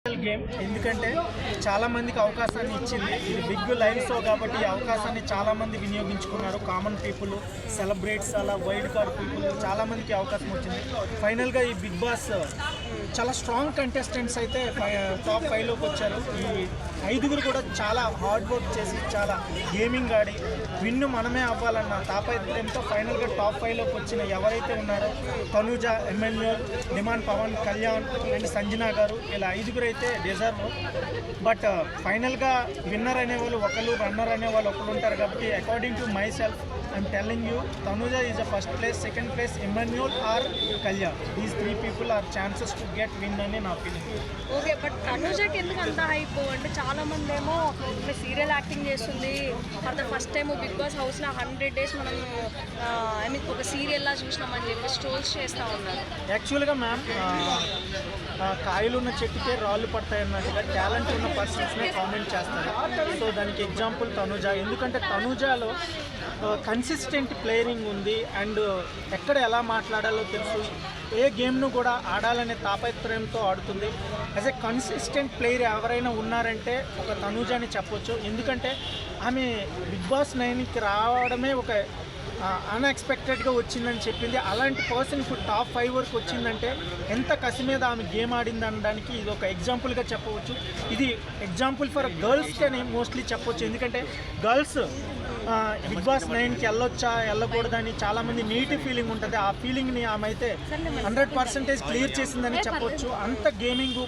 Game ఎందుకంటే చాలా మందికి అవకాశాన్ని ఇచ్చింది. ఇది బిగ్ లైవ్ షో కాబట్టి ఈ అవకాశాన్ని చాలా మంది వినియోగించుకున్నారు. కామన్ పీపుల్, సెలబ్రేట్స్, అలా వైల్డ్ కార్డ్ పీపుల్ చాలా మందికి అవకాశం వచ్చింది. ఫైనల్గా ఈ బిగ్ బాస్ చాలా స్ట్రాంగ్ కంటెస్టెంట్స్ అయితే టాప్ 5లోకి వచ్చారు. ఈ 5గురు కూడా చాలా హార్డ్ వర్క్ చేసి చాలా గేమింగ్ ఆడి విన్ను మనమే అవ్వాలన్న తాపత్రయంతో ఫైనల్గా టాప్ 5లోకి వచ్చిన ఎవరైతే ఉన్నారో తనుజ, ఎమ్మెన్యూల్, డిమాండ్ పవన్ కళ్యాణ్ అండ్ సంజనా గారు, ఇలా 5గురు అయితే డిజర్వ్. బట్ ఫైనల్గా విన్నర్ అనేవాళ్ళు ఒకరు, రన్నర్ అనేవాళ్ళు ఒకరు ఉంటారు. కాబట్టి according to my self I'm telling you, Tanuja is the first place, second place Emmanuel or Kalyan. These 3 people are chances to get win అని నా ఫీలింగ్. ఓకే, బట్ తనుజకి ఎందుకు అంత హైప్ అంటే చాలా మంది ఏమో సీరియల్ యాక్టింగ్ చేస్తుంది for the first time Bigg Boss హౌస్లో 100 days మనం ఐ మీన్ ఒక సీరియల్లా చూసినామని చెప్పి స్టోల్స్ చేస్తూ ఉన్నారు. యాక్చువల్గా మ్యామ్, కాయలు ఉన్న చెట్టుకే రాళ్ళు పడతాయి అన్నట్టుగా టాలెంట్ ఉన్న పర్సన్స్నే కామెంట్ చేస్తారు. సో దానికి ఎగ్జాంపుల్ తనుజ. ఎందుకంటే తనుజాలో కన్సిస్టెంట్ ప్లేయింగ్ ఉంది అండ్ ఎక్కడ ఎలా మాట్లాడాలో తెలుసు. ఏ గేమ్ను కూడా ఆడాలనే తాపత్రయంతో ఆడుతుంది. యాజ్ ఎ కన్సిస్టెంట్ ప్లేయర్ ఎవరైనా ఉన్నారంటే ఒక తనుజ అని చెప్పొచ్చు. ఎందుకంటే ఆమె బిగ్ బాస్ 9కి రావడమే ఒక అన్ఎక్స్పెక్టెడ్గా వచ్చిందని చెప్పింది. అలాంటి పర్సన్ ఇప్పుడు టాప్ 5 వరకు వచ్చిందంటే ఎంత కసి మీద ఆమె గేమ్ ఆడింది అనడానికి ఇది ఒక ఎగ్జాంపుల్గా చెప్పవచ్చు. ఇది ఎగ్జాంపుల్ ఫర్ గర్ల్స్కి అని మోస్ట్లీ చెప్పవచ్చు. ఎందుకంటే గర్ల్స్ బిగ్ బాస్ 9కి వెళ్ళొచ్చా వెళ్ళకూడదని చాలామంది నీటి ఫీలింగ్ ఉంటుంది. ఆ ఫీలింగ్ని ఆమె అయితే 100% క్లియర్ చేసిందని చెప్పవచ్చు. అంత గేమింగ్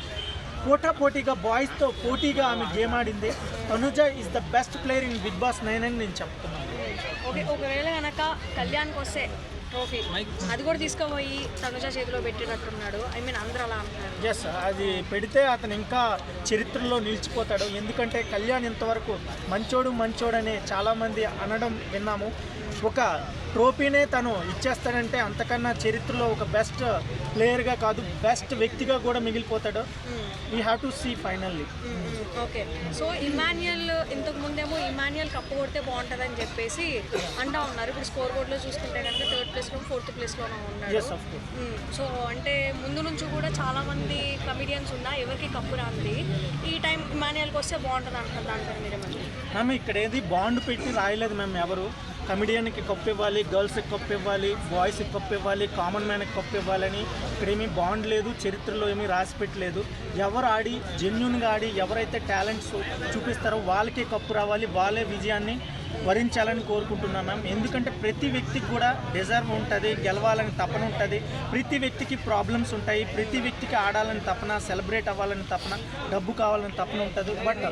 పోటాపోటీగా బాయ్స్తో పోటీగా ఆమె గేమ్ ఆడింది. Tanuja is the best player in Bigg Boss 9 అని నేను చెప్తున్నాను. ఓకే, ఒకవేళ కనుక కళ్యాణ్కి వస్తే ట్రోఫీ అది కూడా తీసుకుపోయి తనుజ చేతిలో పెట్టినట్టున్నాడు. ఐ మీన్ అందరూ అలా అంటున్నారు. ఎస్, అది పెడితే అతను ఇంకా చరిత్రలో నిలిచిపోతాడు. ఎందుకంటే కళ్యాణ్ ఇంతవరకు మంచోడని చాలామంది అనడం విన్నాము. ఒక ట్రోఫీనే తను ఇచ్చేస్తాడంటే అంతకన్నా చరిత్రలో ఒక బెస్ట్ ప్లేయర్గా కాదు, బెస్ట్ వ్యక్తిగా కూడా మిగిలిపోతాడు. We have to see finally. Okay, so Emmanuel ఇంతకు ముందేమో ఇమాన్యుయల్ కప్పు కొడితే బాగుంటుందని చెప్పేసి అంటా ఉన్నారు. ఇప్పుడు స్కోర్ బోర్డ్లో చూసుకుంటే కనుక 3rd ప్లేస్లో 4th ప్లేస్లోనూ ఉన్నాడు. సో అంటే ముందు నుంచి కూడా చాలామంది కమిడియన్స్ ఉన్నా ఎవరికి కప్పు రాంది. ఈ టైం ఇమాన్యుయల్కి వస్తే బాగుంటుంది అంటారు మీరేమన్నా? మ్యామ్, ఇక్కడ ఏది బాండ్ పెట్టి రాయలేదు మ్యామ్. ఎవరు కమిడియన్కి కప్పు ఇవ్వాలి, గర్ల్స్కి కప్పు ఇవ్వాలి, బాయ్స్కి కప్పు ఇవ్వాలి, కామన్ మ్యాన్కి కప్పు ఇవ్వాలని ఇక్కడ ఏమీ బాండ్ లేదు, చరిత్రలో ఏమీ రాసి పెట్టలేదు. ఎవరు ఆడి జెన్యున్గా ఆడి ఎవరైతే టాలెంట్స్ చూపిస్తారో వాళ్ళకే కప్పు రావాలి, వాళ్ళే విజయాన్ని వరించాలని కోరుకుంటున్నాం మ్యామ్. ఎందుకంటే ప్రతి వ్యక్తికి కూడా డిజర్వ్ ఉంటుంది, గెలవాలని తపన ఉంటుంది. ప్రతి వ్యక్తికి ప్రాబ్లమ్స్ ఉంటాయి, ప్రతి వ్యక్తికి ఆడాలని తపన, సెలబ్రేట్ అవ్వాలని తపన, డబ్బు కావాలని తపన ఉంటుంది. బట్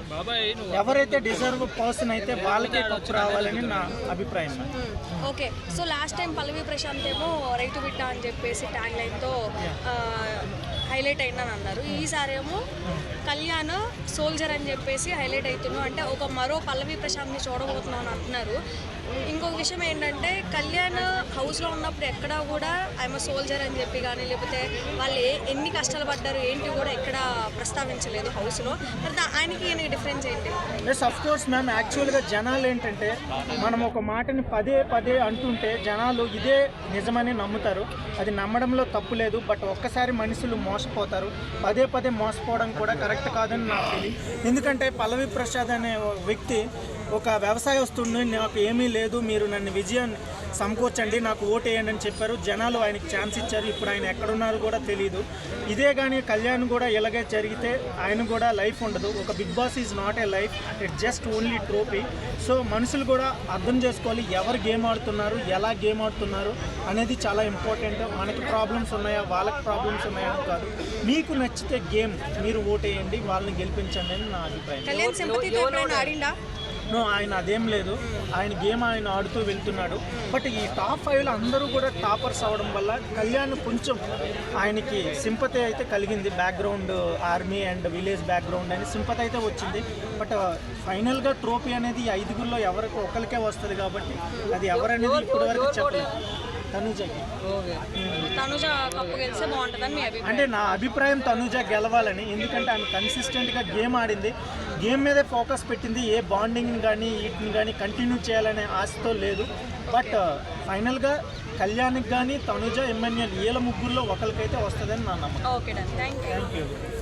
ఎవరైతే డిజర్వ్ పర్సన్ అయితే వాళ్ళకే కప్పు రావాలని నా అభిప్రాయం. ఓకే, సో లాస్ట్ టైం పల్లవి ప్రశాంత్ ఏమో రైతు బిడ్డ అని చెప్పేసి ట్యాగ్ లైన్తో హైలైట్ అయిందని అన్నారు. ఈసారి ఏమో కళ్యాణ్ సోల్జర్ అని చెప్పేసి హైలైట్ అవుతున్నావు. అంటే ఒక మరో పల్లవి ప్రశాంత్ని చూడబోతున్నావు అని అంటున్నారు. ఇంకొక విషయం ఏంటంటే కళ్యాణ్ హౌస్లో ఉన్నప్పుడు ఎక్కడా కూడా ఐఎమ్ సోల్జర్ అని చెప్పి కానీ లేకపోతే వాళ్ళు ఎన్ని కష్టాలు పడ్డారు ఏంటి కూడా ఎక్కడ ప్రస్తావించలేదు హౌస్లో. మరి ఆయనకి ఈయనకి డిఫరెన్స్ ఏంటి? Yes, of course ma'am. యాక్చువల్గా జనాలు ఏంటంటే మనం ఒక మాటని పదే అంటుంటే జనాలు ఇదే నిజమని నమ్ముతారు. అది నమ్మడంలో తప్పు లేదు. బట్ ఒక్కసారి మనుషులు మోసపోతారు. పదే మోసపోవడం కూడా కరెక్ట్ కాదని నా ఫీలింగ్. ఎందుకంటే పల్లవి ప్రసాద్ అనే వ్యక్తి ఒక వ్యవసాయస్తుడిని, నాకు ఏమీ లేదు, మీరు నన్ను విజయాన్ని సమకూర్చండి, నాకు ఓటు వేయండి అని చెప్పారు. జనాలు ఆయనకి ఛాన్స్ ఇచ్చారు. ఇప్పుడు ఆయన ఎక్కడున్నారో కూడా తెలియదు. ఇదే కానీ కళ్యాణ్ కూడా ఇలాగే జరిగితే ఆయన కూడా లైఫ్ ఉండదు. ఒక Bigg Boss is not a life, it just only trophy. So మనుషులు కూడా అర్థం చేసుకోవాలి ఎవరు గేమ్ ఆడుతున్నారు, ఎలా గేమ్ ఆడుతున్నారు అనేది చాలా ఇంపార్టెంట్. మనకి ప్రాబ్లమ్స్ ఉన్నాయా, వాళ్ళకి ప్రాబ్లమ్స్ ఉన్నాయా కాదు. మీకు నచ్చితే గేమ్ మీరు ఓటు వేయండి, వాళ్ళని గెలిపించండి అని నా అభిప్రాయం. నో, ఆయన అదేం లేదు. ఆయన గేమ్ ఆయన ఆడుతూ వెళ్తున్నాడు. బట్ ఈ టాప్ 5లో అందరూ కూడా టాపర్స్ అవ్వడం వల్ల కళ్యాణ్ కొంచెం ఆయనకి సింపతి అయితే కలిగింది. Background army and village background అని సింపతి అయితే వచ్చింది. బట్ ఫైనల్గా ట్రోఫీ అనేది 5గురిలో ఎవరికి ఒకరికే వస్తుంది. కాబట్టి అది ఎవరనేది ఇప్పటి వరకు చెప్పలేదు. తనుజ కప్పు గెలిస్తే బాగుంటుందని మీ అభిప్రాయం? అంటే నా అభిప్రాయం తనుజ గెలవాలని. ఎందుకంటే ఆమె కన్సిస్టెంట్గా గేమ్ ఆడింది, గేమ్ మీదే ఫోకస్ పెట్టింది. ఏ బాండింగ్ కానీ వీటిని కానీ కంటిన్యూ చేయాలనే ఆశతో లేదు. బట్ ఫైనల్గా కళ్యాణ్కి కానీ తనుజ, ఎమ్మెన్యూల్ వీళ్ళ ముగ్గురులో ఒకరికైతే వస్తుందని నా నమ్మకం. Okay, thank you.